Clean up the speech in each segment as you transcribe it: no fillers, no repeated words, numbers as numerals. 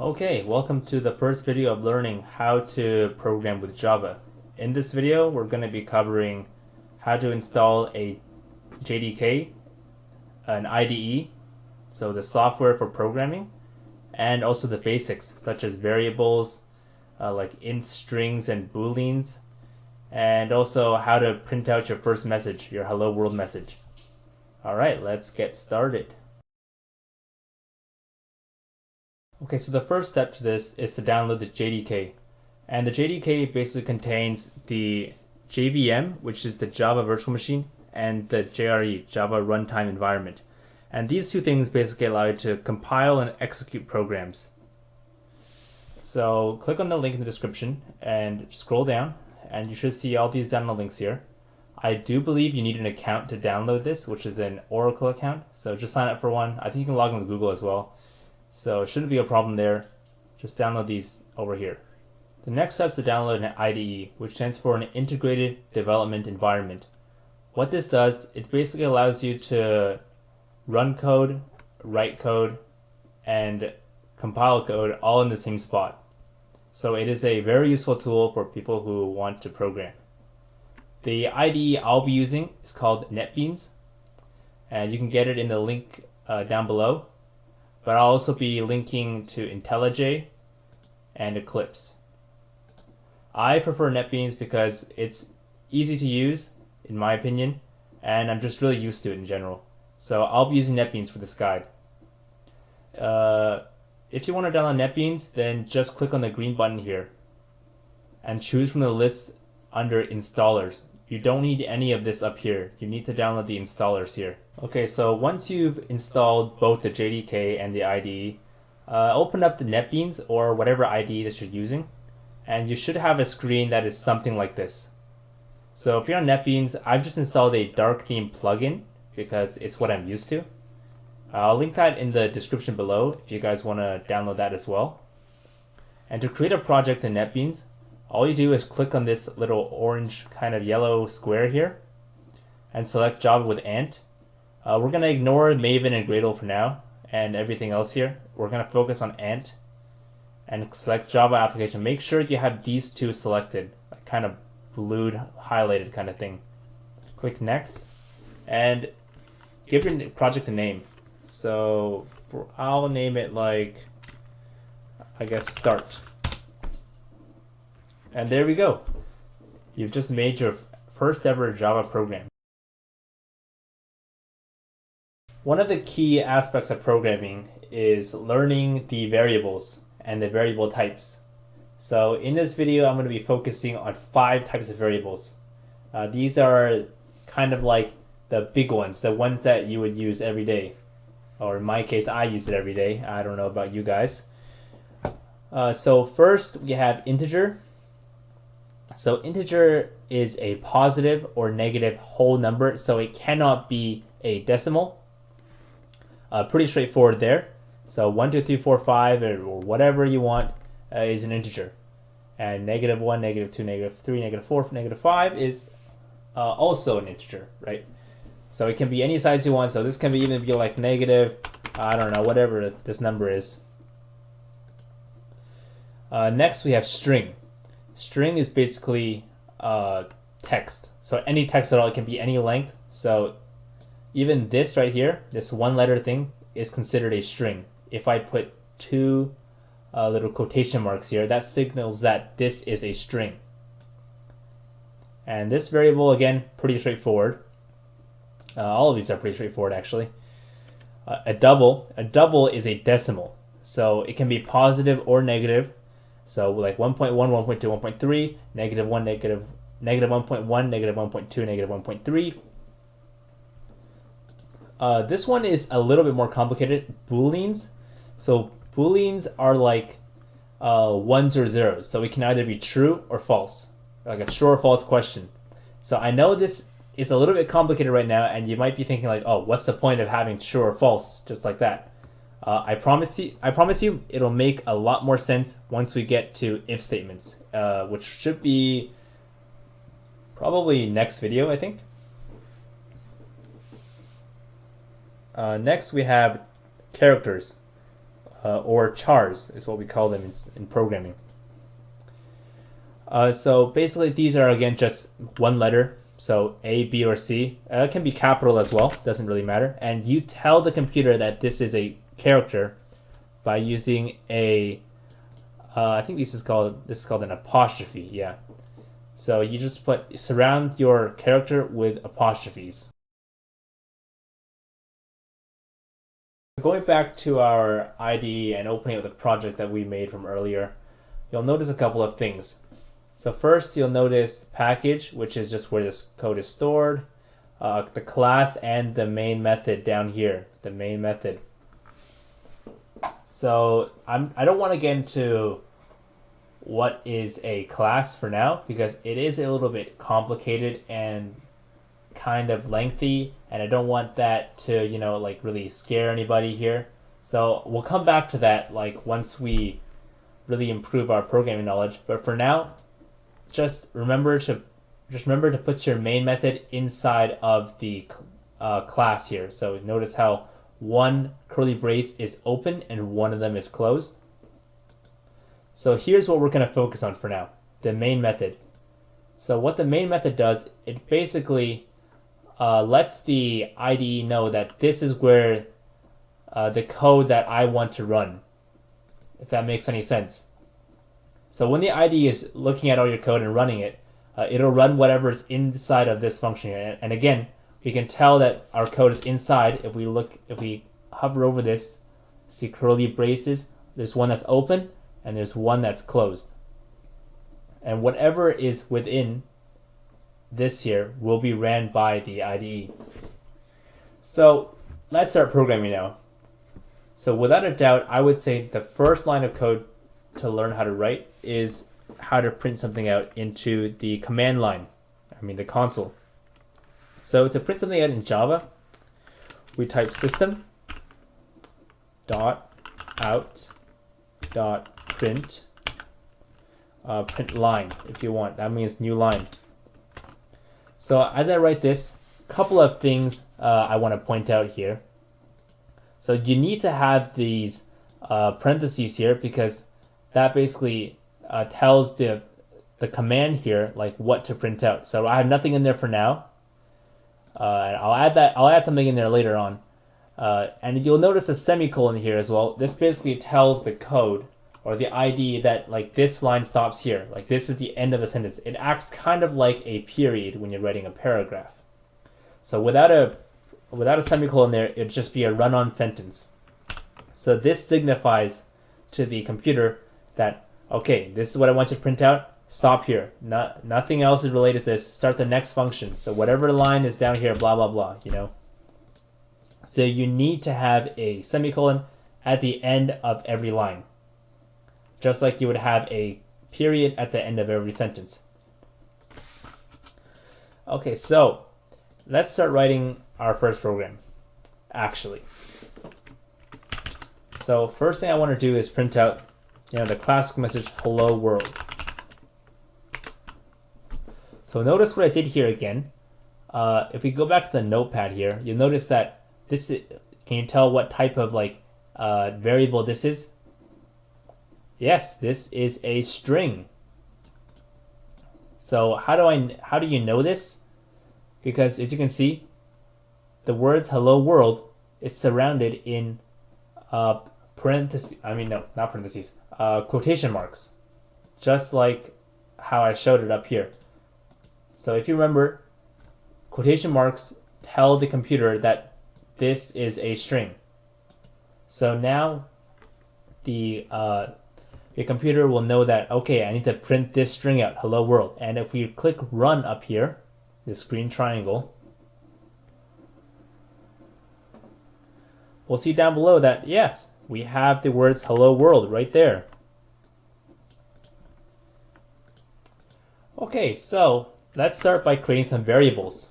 Okay, welcome to the first video of learning how to program with Java. In this video, we're going to be covering how to install a JDK, an IDE, so the software for programming, and also the basics such as variables, like int strings and booleans, and also how to print out your first message, your hello world message. All right, let's get started. Okay, so the first step to this is to download the JDK. And the JDK basically contains the JVM, which is the Java Virtual Machine, and the JRE, Java Runtime Environment. And these two things basically allow you to compile and execute programs. So click on the link in the description and scroll down, and you should see all these download links here. I do believe you need an account to download this, which is an Oracle account. So just sign up for one. I think you can log in with Google as well. So it shouldn't be a problem there. Just download these over here. The next step is to download an IDE, which stands for an Integrated Development Environment. What this does, it basically allows you to run code, write code, and compile code all in the same spot. So it is a very useful tool for people who want to program. The IDE I'll be using is called NetBeans, and you can get it in the link down below. But I'll also be linking to IntelliJ and Eclipse. I prefer NetBeans because it's easy to use, in my opinion, and I'm just really used to it in general. So I'll be using NetBeans for this guide. If you want to download NetBeans, then just click on the green button here and choose from the list under installers. You don't need any of this up here. You need to download the installers here. Okay, so once you've installed both the JDK and the IDE, open up the NetBeans or whatever IDE that you're using, and you should have a screen that is something like this. So if you're on NetBeans, I've just installed a dark theme plugin because it's what I'm used to. I'll link that in the description below if you guys want to download that as well. And to create a project in NetBeans, all you do is click on this little orange kind of yellow square here and select Java with Ant. We're going to ignore Maven and Gradle for now and everything else here. We're going to focus on Ant and select Java application. Make sure you have these two selected, like kind of blued, highlighted kind of thing. Click Next and give your project a name. So I'll name it like, I guess, Start. And there we go. You've just made your first ever Java program. One of the key aspects of programming is learning the variables and the variable types. So in this video, I'm going to be focusing on 5 types of variables. These are kind of like the big ones, the ones that you would use every day. Or in my case, I use it every day. I don't know about you guys. So first, we have integer. So integer is a positive or negative whole number, so it cannot be a decimal. Pretty straightforward there. So 1, 2, 3, 4, 5, or whatever you want is an integer. And negative 1, negative 2, negative 3, negative 4, negative 5 is also an integer, right? So it can be any size you want. So this can even be like negative, I don't know, whatever this number is. Next we have string. String is basically text. So any text at all, it can be any length. So even this right here, this one letter thing is considered a string. If I put 2 little quotation marks here, that signals that this is a string. And this variable, again, pretty straightforward. All of these are pretty straightforward, actually. A double is a decimal. So it can be positive or negative. So like 1.1, 1.2, 1.3, negative 1, negative 1.1, negative 1.2, negative 1.3. This one is a little bit more complicated. Booleans. So booleans are like ones or zeros. So it can either be true or false, like a true or false question. So I know this is a little bit complicated right now, and you might be thinking like, oh, what's the point of having true or false just like that? I promise you, it'll make a lot more sense once we get to if statements, which should be probably next video, I think. Next, we have characters. or chars is what we call them in programming. So basically these are again just one letter, so A, B, or C. It can be capital as well, doesn't really matter. And you tell the computer that this is a character by using a I think this is called an apostrophe, yeah. So you just surround your character with apostrophes. Going back to our IDE and opening up the project that we made from earlier, you'll notice a couple of things. So first, you'll notice package, which is just where this code is stored, the class, and the main method down here, the main method. So I don't want to get into what is a class for now because it is a little bit complicated and kind of lengthy, and I don't want that to like really scare anybody here. So we'll come back to that like once we really improve our programming knowledge. But for now, just remember to put your main method inside of the class here. So notice how one curly brace is open and one of them is closed. So here's what we're going to focus on for now, the main method. So what the main method does, it basically lets the IDE know that this is where the code that I want to run, if that makes any sense. So when the IDE is looking at all your code and running it, it'll run whatever's inside of this function here. And again, we can tell that our code is inside if we hover over this, see curly braces, there's one that's open and there's one that's closed. And whatever is within this here will be ran by the IDE. So let's start programming now. So without a doubt, I would say the first line of code to learn how to write is how to print something out into the command line, the console. So to print something out in Java, we type system dot out dot print print line if you want. That means new line. So as I write this, a couple of things I want to point out here. So you need to have these parentheses here because that basically tells the command here like what to print out. So I have nothing in there for now. And I'll add something in there later on. And you'll notice a semicolon here as well. This basically tells the code or the IDE that like this line stops here. Like this is the end of the sentence. It acts kind of like a period when you're writing a paragraph. So without a semicolon there, it'd just be a run-on sentence. So this signifies to the computer that, okay, this is what I want you to print out. Stop here. Nothing else is related to this. Start the next function. So whatever line is down here, blah, blah, blah, So you need to have a semicolon at the end of every line, just like you would have a period at the end of every sentence. Okay, so let's start writing our first program, actually. So first thing I want to do is print out, the classic message, hello world. So notice what I did here again. If we go back to the notepad here, you'll notice that this is, can you tell what type of variable this is? Yes, this is a string. So how do you know this? Because as you can see, the words hello world is surrounded in quotation marks, just like how I showed it up here. So if you remember, quotation marks tell the computer that this is a string. So now the computer will know that, okay, I need to print this string out, hello world. And if we click run up here, this green triangle, we'll see down below that, yes, we have the words hello world right there. Okay, so let's start by creating some variables.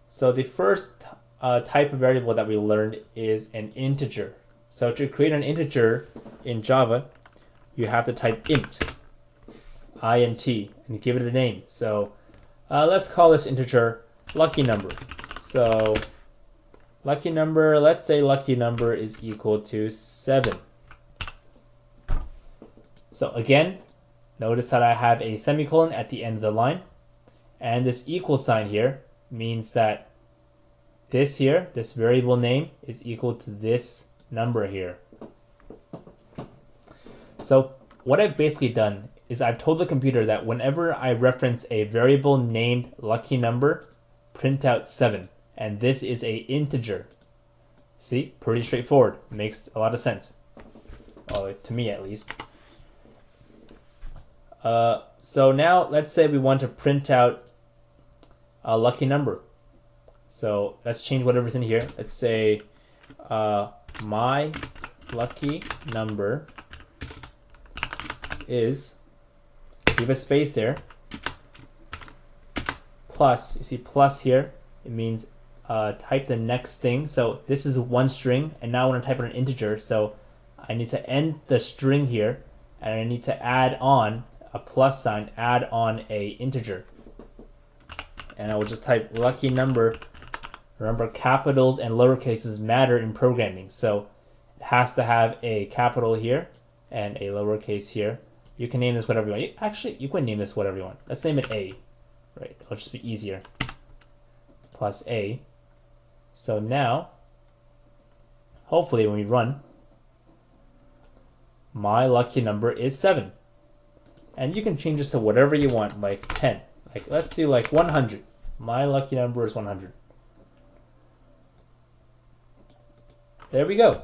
So the first type of variable that we learned is an integer. So to create an integer in Java, you have to type int, int, and give it a name. So let's call this integer lucky number. So lucky number, let's say lucky number is equal to 7. So again, notice that I have a semicolon at the end of the line, and this equal sign here means that this here, this variable name, is equal to this number here. So what I've basically done is I've told the computer that whenever I reference a variable named lucky number, print out 7. And this is a integer. See, pretty straightforward. Makes a lot of sense. Well, to me at least. So now let's say we want to print out a lucky number. So let's change whatever's in here. Let's say my lucky number is, leave a space there, plus, you see plus here, it means type the next thing. So this is one string, and now I want to type in an integer, so I need to end the string here, and I need to add on a plus sign, add on a integer. And I will just type lucky number. Remember, capitals and lowercases matter in programming, so it has to have a capital here and a lowercase here. You can name this whatever you want. Actually, you can name this whatever you want. Let's name it A. Right, it'll just be easier. Plus A. So now, hopefully when we run, my lucky number is 7. And you can change this to whatever you want, like 10. Like, let's do like 100. My lucky number is 100. There we go.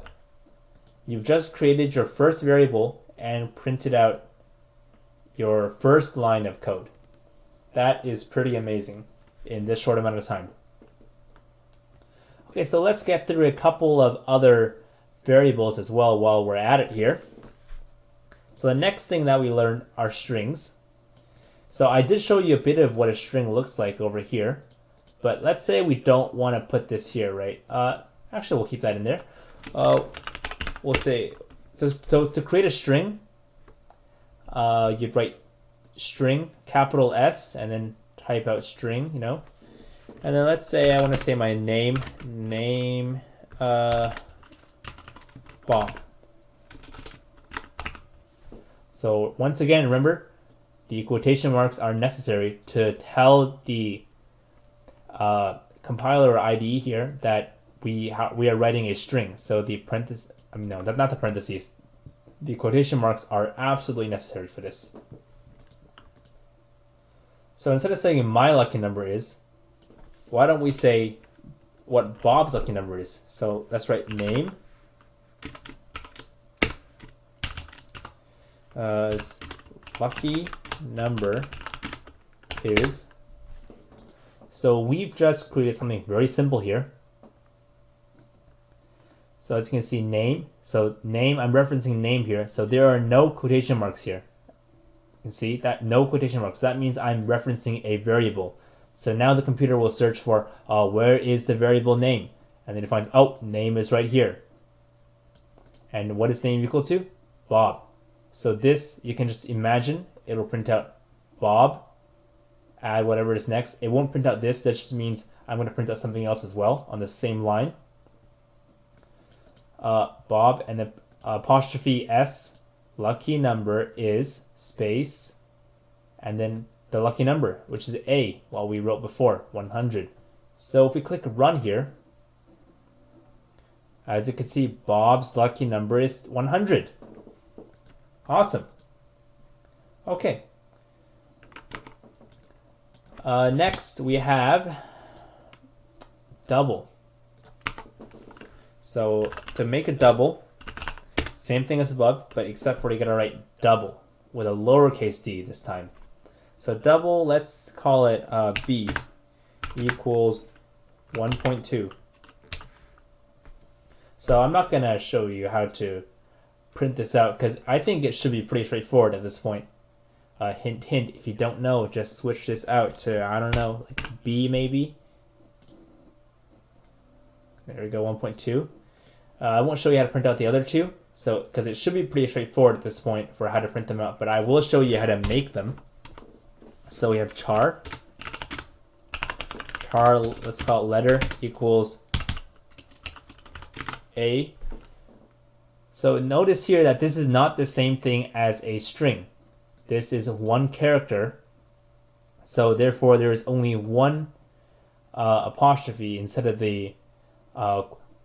You've just created your first variable and printed out your first line of code. That is pretty amazing in this short amount of time. Okay, so let's get through a couple of other variables as well while we're at it here. So the next thing that we learned are strings. So I did show you a bit of what a string looks like over here, but let's say we don't want to put this here, right? Actually, we'll keep that in there. We'll say, so to create a string, you'd write string, capital S, and then type out string, you know. And then let's say I want to say my name, Bob. So once again, remember, the quotation marks are necessary to tell the compiler or IDE here that we are writing a string. So the parentheses, no, not the parentheses. The quotation marks are absolutely necessary for this. So instead of saying my lucky number is, why don't we say what Bob's lucky number is? So let's write name lucky number is. So we've just created something very simple here. So as you can see, name. So name, I'm referencing name here. So there are no quotation marks here. You can see that no quotation marks. That means I'm referencing a variable. So now the computer will search for where is the variable name, and then it finds, oh, name is right here. And what is name equal to? Bob. So this, you can just imagine, it'll print out Bob, add whatever is next. It won't print out this. That just means I'm going to print out something else as well on the same line. Bob, and then apostrophe S, lucky number is space, and then the lucky number, which is A, what we wrote before, 100. So if we click run here, as you can see, Bob's lucky number is 100. Awesome. Okay. Next we have double. So to make a double, same thing as above, but except for you gotta write double with a lowercase d this time. So double, let's call it b equals 1.2. So I'm not gonna show you how to print this out because I think it should be pretty straightforward at this point. Hint, hint, if you don't know, just switch this out to, I don't know, like b maybe. There we go, 1.2. I won't show you how to print out the other two, so because it should be pretty straightforward at this point for how to print them out, but I will show you how to make them. So we have char, let's call it letter, equals A. So notice here that this is not the same thing as a string. This is one character. So therefore there is only one apostrophe instead of the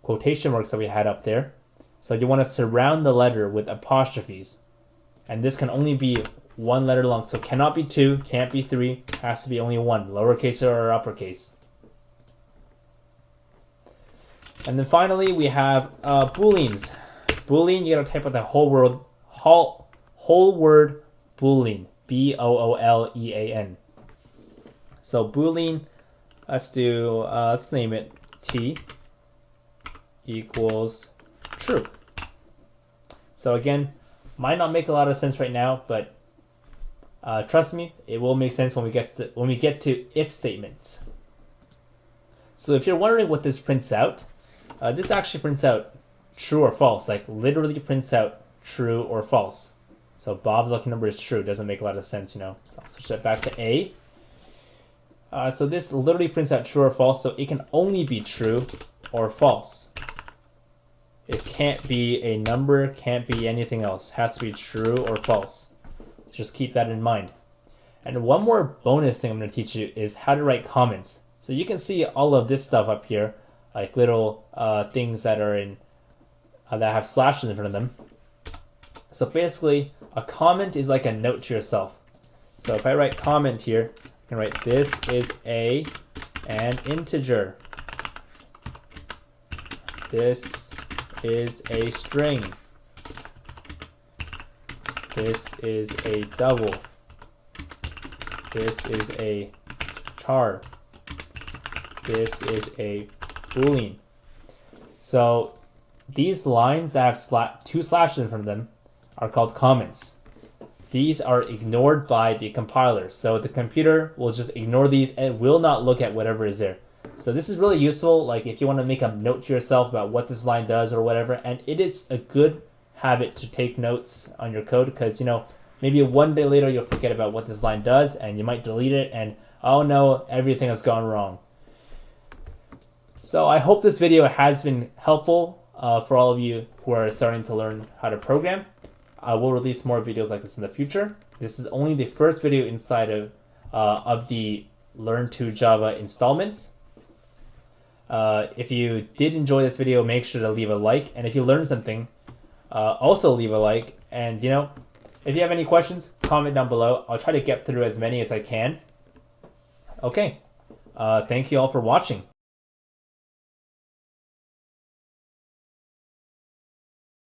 quotation marks that we had up there. So you want to surround the letter with apostrophes. And this can only be one letter long. So cannot be two, can't be three, has to be only one, lowercase or uppercase. And then finally we have booleans. Boolean, you gotta type out the whole word boolean. B-O-O-L-E-A-N. So boolean, let's name it T equals true. So again, might not make a lot of sense right now, but trust me, it will make sense when we get to if statements. So if you're wondering what this prints out, this actually prints out true or false, like literally prints out true or false. So Bob's lucky number is true. Doesn't make a lot of sense, you know. So I'll switch that back to A. So this literally prints out true or false, so it can only be true or false. It can't be a number, can't be anything else. It has to be true or false. Just keep that in mind. And one more bonus thing I'm going to teach you is how to write comments. So you can see all of this stuff up here, like little things that are in that have slashes in front of them. So basically, a comment is like a note to yourself. So if I write comment here, I can write this is an integer. This is a string. This is a double. This is a char. This is a boolean. So these lines that have two slashes in front of them are called comments. These are ignored by the compiler. So the computer will just ignore these and will not look at whatever is there. So this is really useful, like if you want to make a note to yourself about what this line does or whatever, and it is a good habit to take notes on your code because, you know, maybe one day later you'll forget about what this line does and you might delete it and, oh no, everything has gone wrong. So I hope this video has been helpful for all of you who are starting to learn how to program. I will release more videos like this in the future. This is only the first video inside of the Learn to Java installments. If you did enjoy this video, make sure to leave a like. And if you learned something, also leave a like. And, you know, if you have any questions, comment down below. I'll try to get through as many as I can. Okay. Thank you all for watching.